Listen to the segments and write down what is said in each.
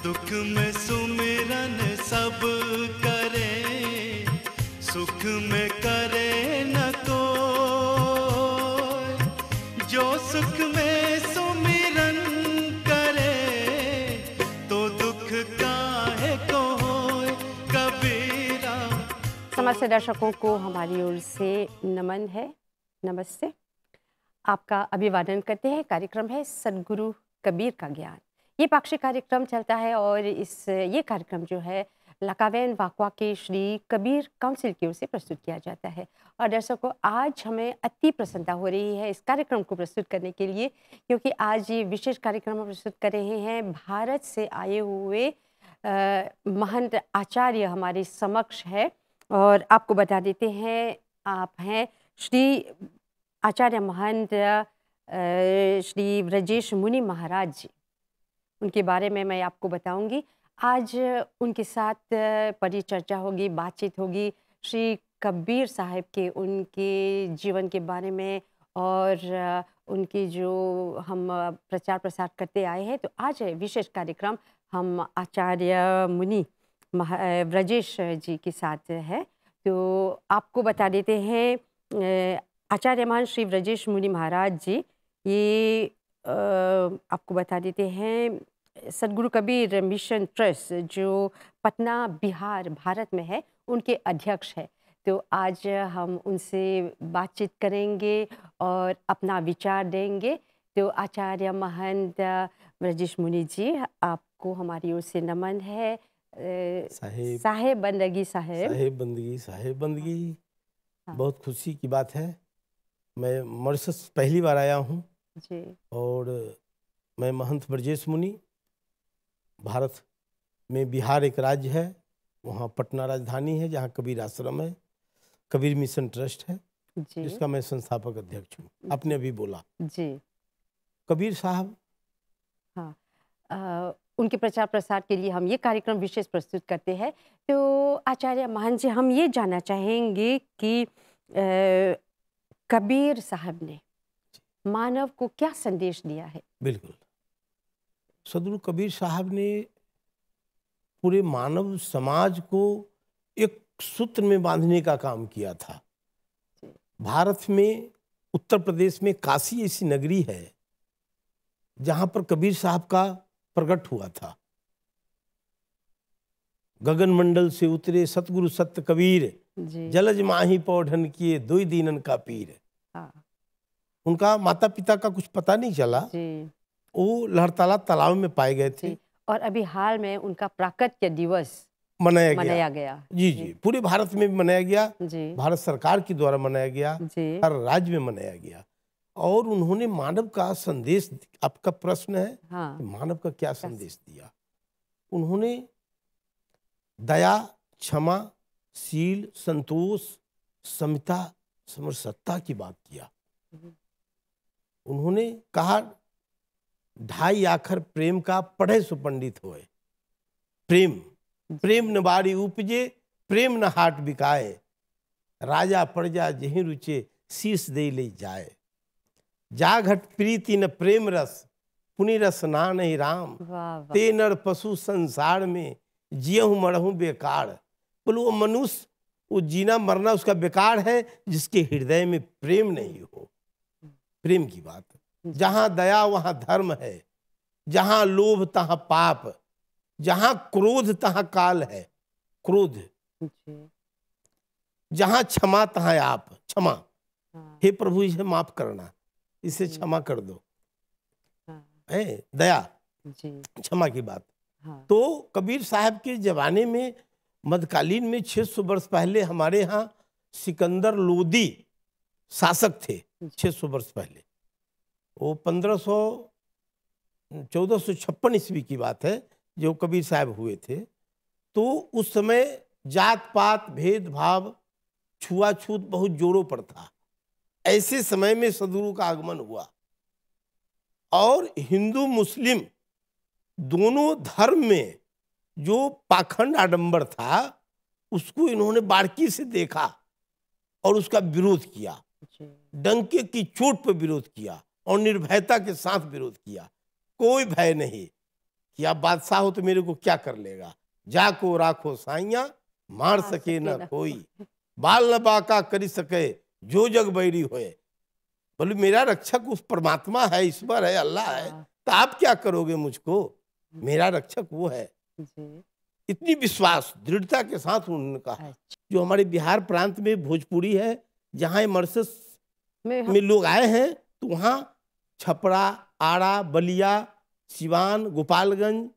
दुख में सुमिरन सब करे, सुख में करे न कोई। जो सुख में सुमिरन करे, तो दुख काहे को होए कबीरा। समस्त दर्शकों को हमारी ओर से नमन है, नमस्ते। आपका अभिवादन करते हैं। कार्यक्रम है सद्गुरु कबीर का ज्ञान। ये पाक्षिक कार्यक्रम चलता है और ये कार्यक्रम जो है लकावैन वाकवा के श्री कबीर काउंसिल की ओर से प्रस्तुत किया जाता है। और दर्शकों, आज हमें अति प्रसन्नता हो रही है इस कार्यक्रम को प्रस्तुत करने के लिए, क्योंकि आज ये विशेष कार्यक्रम हम प्रस्तुत कर रहे हैं। भारत से आए हुए महंत आचार्य हमारे समक्ष है और आपको बता देते हैं, आप हैं श्री आचार्य महंत श्री ब्रजेश मुनि महाराज जी। उनके बारे में मैं आपको बताऊंगी। आज उनके साथ परिचर्चा होगी, बातचीत होगी श्री कबीर साहब के, उनके जीवन के बारे में और उनके जो हम प्रचार प्रसार करते आए हैं। तो आज विशेष कार्यक्रम हम आचार्य मुनि ब्रजेश जी के साथ है। तो आपको बता देते हैं, आचार्य महान श्री ब्रजेश मुनि महाराज जी, ये आपको बता देते हैं सद्गुरु कबीर मिशन ट्रस्ट जो पटना बिहार भारत में है, उनके अध्यक्ष है। तो आज हम उनसे बातचीत करेंगे और अपना विचार देंगे। तो आचार्य महंत ब्रजेश मुनि जी, आपको हमारी ओर से नमन है। साहेब बंदगी साहेब बंदगी बहुत खुशी की बात है। मैं मॉरिशस पहली बार आया हूँ जी। और मैं महंत ब्रजेश मुनि, भारत में बिहार एक राज्य है, वहाँ पटना राजधानी है, जहाँ कबीर आश्रम है, कबीर मिशन ट्रस्ट है जी। जिसका मैं संस्थापक अध्यक्ष हूँ। आपने अभी बोला जी कबीर साहब, हाँ, उनके प्रचार प्रसार के लिए हम ये कार्यक्रम विशेष प्रस्तुत करते हैं। तो आचार्य महंत जी, हम ये जानना चाहेंगे कि कबीर साहब ने मानव को क्या संदेश दिया है? बिल्कुल, सद्गुरु कबीर साहब ने पूरे मानव समाज को एक सूत्र में बांधने का काम किया था। भारत में उत्तर प्रदेश में काशी ऐसी नगरी है जहां पर कबीर साहब का प्रकट हुआ था। गगन मंडल से उतरे सतगुरु सत्य कबीर, जलज माही पौढ़न किए दुई दीनन का पीर। उनका माता पिता का कुछ पता नहीं चला, वो लहरताला तालाब में पाए गए थे। और अभी हाल में उनका प्राकट्य दिवस मनाया गया। जी, पूरे भारत में भी मनाया गया, भारत सरकार के द्वारा मनाया गया, हर राज्य में मनाया गया। और उन्होंने मानव का संदेश, आपका प्रश्न है हाँ। मानव का क्या संदेश दिया? उन्होंने दया, क्षमा, शील, संतोष, समता, समरसत्ता की बात किया। उन्होंने कहा 2.5 आखर प्रेम का पढ़े सो पंडित होए। प्रेम न बारी उपजे, प्रेम न हाट बिकाए, राजा प्रजा जहीं रुचे, शीश दे ले जाए। जा घट प्रीति न प्रेम रस, पुनि रस ना नहीं राम, ते नर पशु संसार में जियहु मरहु बेकार। बोलो वो मनुष्य, वो जीना मरना उसका बेकार है जिसके हृदय में प्रेम नहीं हो। प्रेम की बात, जहां दया वहां धर्म है, जहां लोभ तहां पाप, जहां क्रोध तहां काल है। क्रोध, जहां क्षमा तहां आप, क्षमा, हे प्रभु इसे माफ करना, इसे क्षमा कर दो, है दया, क्षमा की बात। तो कबीर साहब के जमाने में, मध्यकालीन में 600 वर्ष पहले हमारे यहाँ सिकंदर लोदी शासक थे। 600 वर्ष पहले, वो 1456 ईस्वी की बात है जो कबीर साहब हुए थे। तो उस समय जात पात, भेदभाव, छुआछूत बहुत जोरों पर था। ऐसे समय में सद्गुरु का आगमन हुआ और हिंदू मुस्लिम दोनों धर्म में जो पाखंड आडंबर था उसको इन्होंने बारीकी से देखा और उसका विरोध किया, डंके की चोट पर विरोध किया और निर्भयता के साथ विरोध किया। कोई भय नहीं कि आप बादशाह हो तो मेरे को क्या कर लेगा, जाको राखो साइया मार सके न कोई, बाल न बाका करी सके जो जग बैरी होए। बोले मेरा रक्षक उस परमात्मा है, ईश्वर है, अल्लाह है, तो आप क्या करोगे मुझको, मेरा रक्षक वो है। जी। इतनी विश्वास दृढ़ता के साथ उन्होंने कहा। जो हमारे बिहार प्रांत में भोजपुरी है, जहाँ मॉरिशस में लोग आए हैं, तो वहाँ छपरा, आरा, बलिया, सिवान, गोपालगंज,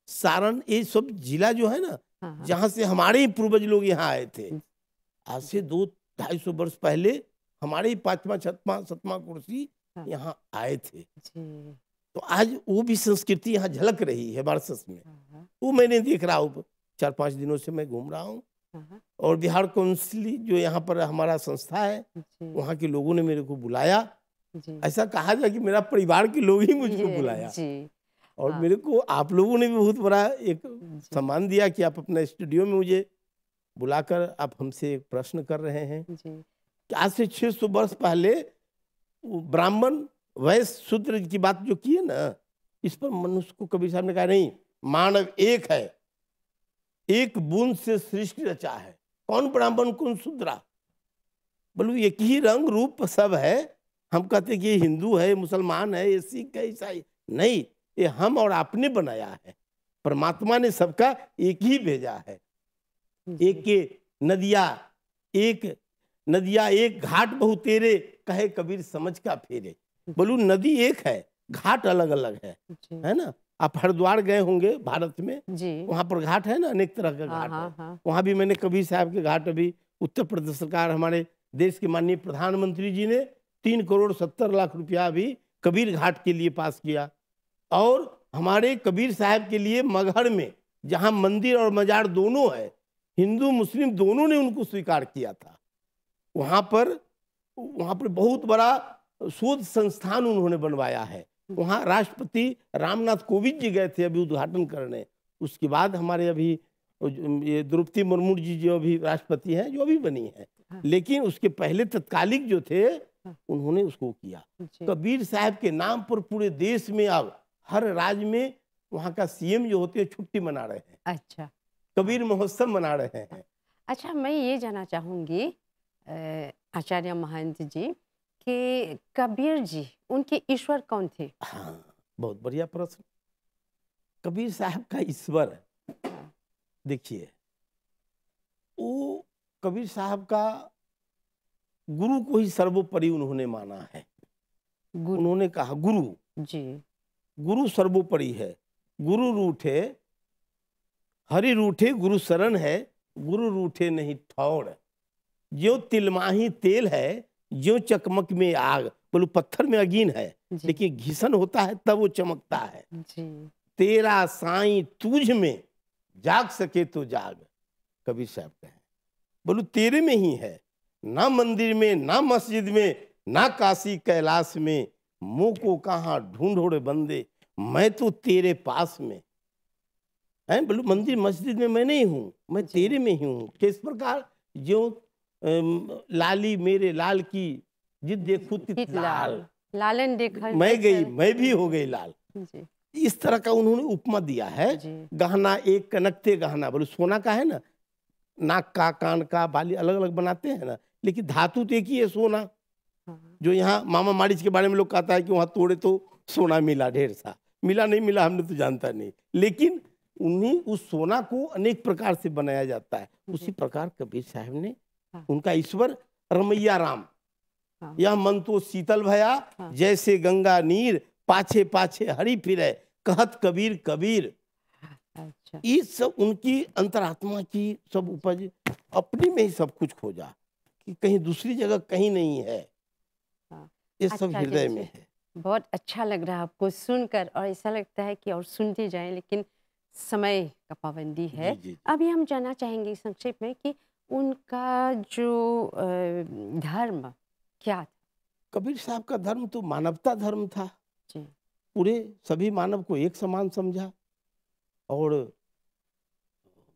सारण, ये सब जिला जो है ना, जहाँ से हमारे ही पूर्वज लोग यहाँ आए थे। आज से 200-250 वर्ष पहले हमारे ही 5वां 6वां 7वां कुर्सी यहाँ आए थे। तो आज वो भी संस्कृति यहाँ झलक रही है मॉरिशस में। वो मैंने देख रहा हूँ, 4-5 दिनों से मैं घूम रहा हूँ। और बिहार काउंसिल जो यहाँ पर हमारा संस्था है, वहाँ के लोगों ने मेरे को बुलाया। ऐसा कहा जाए कि मेरा परिवार के लोग ही मुझको बुलाया। और मेरे को आप लोगों ने भी बहुत बड़ा एक सम्मान दिया कि आप अपने स्टूडियो में मुझे बुलाकर आप हमसे एक प्रश्न कर रहे हैं कि आज से 600 वर्ष पहले ब्राह्मण वैश्य शूद्र की बात जो की है ना, इस पर मनुष्य को कबीर साहब ने कहा नहीं, मानव एक है, एक बूंद से सृष्टि रचा है। कौन ब्राह्मण कौन शूद्रा, बोलो एक ही रंग रूप सब है। हम कहते कि ये हिंदू है, मुसलमान है, ये सिख है, ईसाई नहीं, ये हम और आपने बनाया है। परमात्मा ने सबका एक ही भेजा है। एक के नदिया एक घाट बहु तेरे, कहे कबीर समझ का फेरे। बोलू नदी एक है, घाट अलग अलग है ना। आप हरिद्वार गए होंगे भारत में, वहां पर घाट है ना, अनेक तरह का घाट है। वहां भी मैंने कबीर साहब के घाट, अभी उत्तर प्रदेश सरकार, हमारे देश के माननीय प्रधानमंत्री जी ने 3,70,00,000 रुपया भी कबीर घाट के लिए पास किया। और हमारे कबीर साहब के लिए मगहर में, जहां मंदिर और मजार दोनों है, हिंदू मुस्लिम दोनों ने उनको स्वीकार किया था। वहां पर बहुत बड़ा शोध संस्थान उन्होंने बनवाया है। वहां राष्ट्रपति रामनाथ कोविंद जी गए थे अभी उद्घाटन करने। उसके बाद हमारे अभी ये द्रौपदी मुर्मू जी जो अभी राष्ट्रपति हैं, जो अभी बनी है, लेकिन उसके पहले तत्कालिक जो थे उन्होंने उसको किया। कबीर साहब के नाम पर पूरे देश में अब हर राज्य में वहाँ का सीएम जो होते हैं छुट्टी मना रहे हैं। अच्छा, कबीर महोत्सव मना रहे हैं। अच्छा, मैं ये जानना चाहूँगी आचार्य महंत जी कि कबीर जी उनके ईश्वर कौन थे? हाँ, बहुत बढ़िया प्रश्न। कबीर साहब का ईश्वर, देखिए, वो कबीर साहब का गुरु को ही सर्वोपरि उन्होंने माना है। उन्होंने कहा गुरु सर्वोपरि है। गुरु रूठे हरि रूठे, गुरु शरण है, गुरु रूठे नहीं ठौर। ज्यों तिलमाही तेल है, ज्यों चकमक में आग। बोलो पत्थर में अगीन है, लेकिन घिसन होता है तब वो चमकता है। तेरा साईं तुझ में जाग सके तो जाग, कबीर साहब कहे। बोलो तेरे में ही है, ना मंदिर में, ना मस्जिद में, ना काशी कैलाश में। मुँह को कहाँ ढूंढो रे बंदे, मैं तो तेरे पास में है। बोलो मंदिर मस्जिद में मैं नहीं हूँ, मैं तेरे में ही हूँ। किस प्रकार? जो लाली मेरे लाल की जिद देखूं तित लाल, लालन देखा मैं गई मैं भी हो गई लाल। इस तरह का उन्होंने उपमा दिया है। गहना एक कनकते गहना, बोलो सोना का है ना, नाक का, कान का, बाली अलग अलग बनाते हैं ना, लेकिन धातु तो एक ही है, सोना। जो यहाँ मामा मारिच के बारे में लोग कहता है कि वहाँ तोड़े तो सोना मिला, ढेर सा मिला, नहीं मिला हमने तो जानता नहीं, लेकिन उन्हीं उस सोना को अनेक प्रकार से बनाया जाता है। उसी प्रकार कबीर साहब ने उनका ईश्वर रमैया राम, यह मन तो शीतल भया, जैसे गंगा नीर, पाछे पाछे हरि फिरे, कहत कबीर कबीर। अच्छा, ये सब उनकी अंतरात्मा की सब उपज, अपनी में ही सब कुछ खोजा कि कहीं दूसरी जगह कहीं नहीं है। ये सब हृदय में है। बहुत अच्छा लग रहा है आपको सुनकर, और ऐसा लगता है कि और सुनते जाएं, लेकिन समय का पाबंदी है। अभी हम जानना चाहेंगे संक्षेप में कि उनका जो धर्म क्या था? कबीर साहब का धर्म तो मानवता धर्म था। पूरे सभी मानव को एक समान समझा, और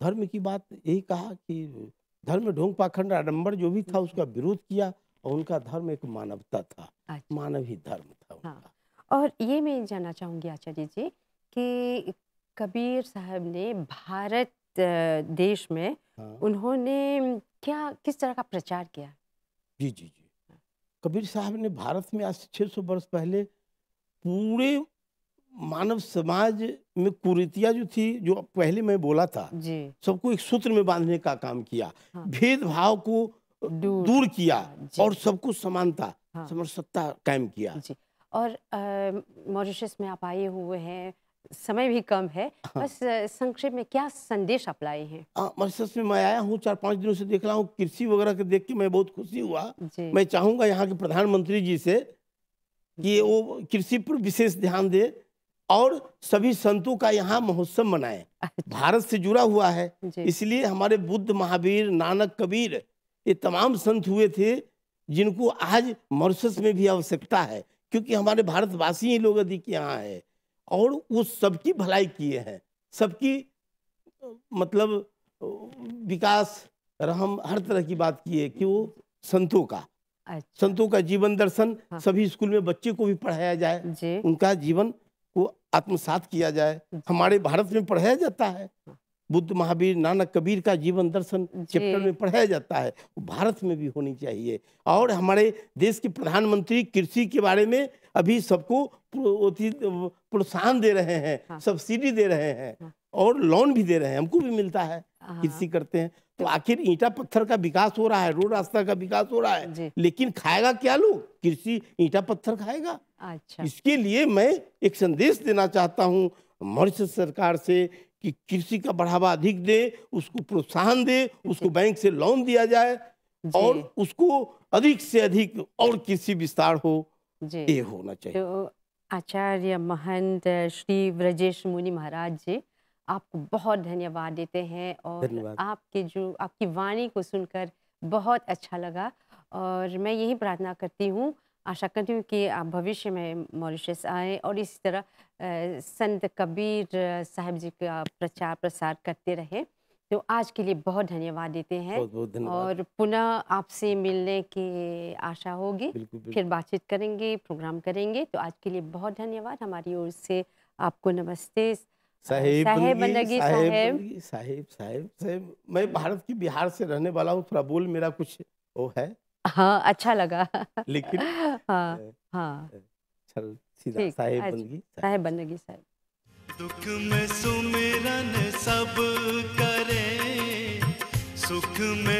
धर्म की बात यही कहा कि धर्म ढोंग पाखंड आडंबर जो भी था उसका विरोध किया, और उनका धर्म एक मानवता था। मानव ही धर्म था उनका। और ये मैं जानना चाहूंगी आचार्य जी कि कबीर साहब ने भारत देश में हाँ उन्होंने क्या किस तरह का प्रचार किया? जी जी जी। कबीर साहब ने भारत में आज से 600 वर्ष पहले पूरे मानव समाज में कुरीतियाँ जो थी, जो पहले मैं बोला था, जी। सबको एक सूत्र में बांधने का काम किया, हाँ। भेदभाव को दूर दूर किया जी। और सबको समानता हाँ। समरसत्ता कायम किया। जी। और मॉरिशस में आप आए हुए हैं, समय भी कम है, बस संक्षेप में क्या संदेश आप लाए हैं? मॉरिशस में मैं आया हूँ, 4-5 दिनों से देख रहा हूँ, कृषि वगैरह के देख के मैं बहुत खुशी हुआ। जी। मैं चाहूँगा यहाँ के प्रधानमंत्री जी से कि वो कृषि पर विशेष ध्यान दे और सभी संतों का यहाँ महोत्सव मनाएं। भारत से जुड़ा हुआ है, जी। इसलिए हमारे बुद्ध, महावीर, नानक, कबीर, ये तमाम संत हुए थे जिनको आज मॉरिशस में भी आवश्यकता है, क्योंकि हमारे भारतवासी ही लोग अधिक यहाँ है और वो सबकी भलाई किए हैं, सबकी मतलब विकास, रहम, हर तरह की बात की है कि वो संतों का अच्छा। संतों का जीवन दर्शन हाँ। सभी स्कूल में बच्चे को भी पढ़ाया जाए, जी। उनका जीवन को आत्मसात किया जाए। हमारे भारत में पढ़ाया जाता है, बुद्ध, महावीर, नानक, कबीर का जीवन दर्शन चैप्टर में पढ़ाया जाता है, वो भारत में भी होनी चाहिए। और हमारे देश के प्रधानमंत्री कृषि के बारे में अभी सबको प्रोत्साहन दे रहे हैं, हाँ। सब्सिडी दे रहे हैं और लोन भी दे रहे हैं, हमको भी मिलता है, हाँ। कृषि करते हैं। तो आखिर ईंटा पत्थर का विकास हो रहा है, रोड रास्ता का विकास हो रहा जी। है, लेकिन खाएगा क्या लोग? कृषि ईंटा पत्थर खाएगा। अच्छा। इसके लिए मैं एक संदेश देना चाहता हूँ मॉरिशस सरकार से कि कृषि का बढ़ावा अधिक दे, उसको प्रोत्साहन दे, उसको बैंक से लोन दिया जाए और उसको अधिक से अधिक और कृषि विस्तार हो, ये होना चाहिए। तो आचार्य महंत श्री ब्रजेश मुनि महाराज जी, आपको बहुत धन्यवाद देते हैं और धन्यवाद। आपकी वाणी को सुनकर बहुत अच्छा लगा और मैं यही प्रार्थना करती हूँ, आशा करती हूँ कि आप भविष्य में मॉरिशस आएँ और इसी तरह संत कबीर साहब जी का प्रचार प्रसार करते रहें। तो आज के लिए बहुत धन्यवाद देते हैं। बहुत बहुत धन्यवाद। और पुनः आपसे मिलने की आशा होगी, फिर बातचीत करेंगे, प्रोग्राम करेंगे। तो आज के लिए बहुत धन्यवाद। हमारी ओर से आपको नमस्ते। साहेब बंदगी साहेब। साहेब, मैं भारत की बिहार से रहने वाला हूँ, थोड़ा बोल मेरा कुछ वो है। हाँ, अच्छा लगा। लेकिन हाँ हाँ, चल सीधा साहेब बंदगी साहेब। दुख में सुमिरन सब करे, सुख में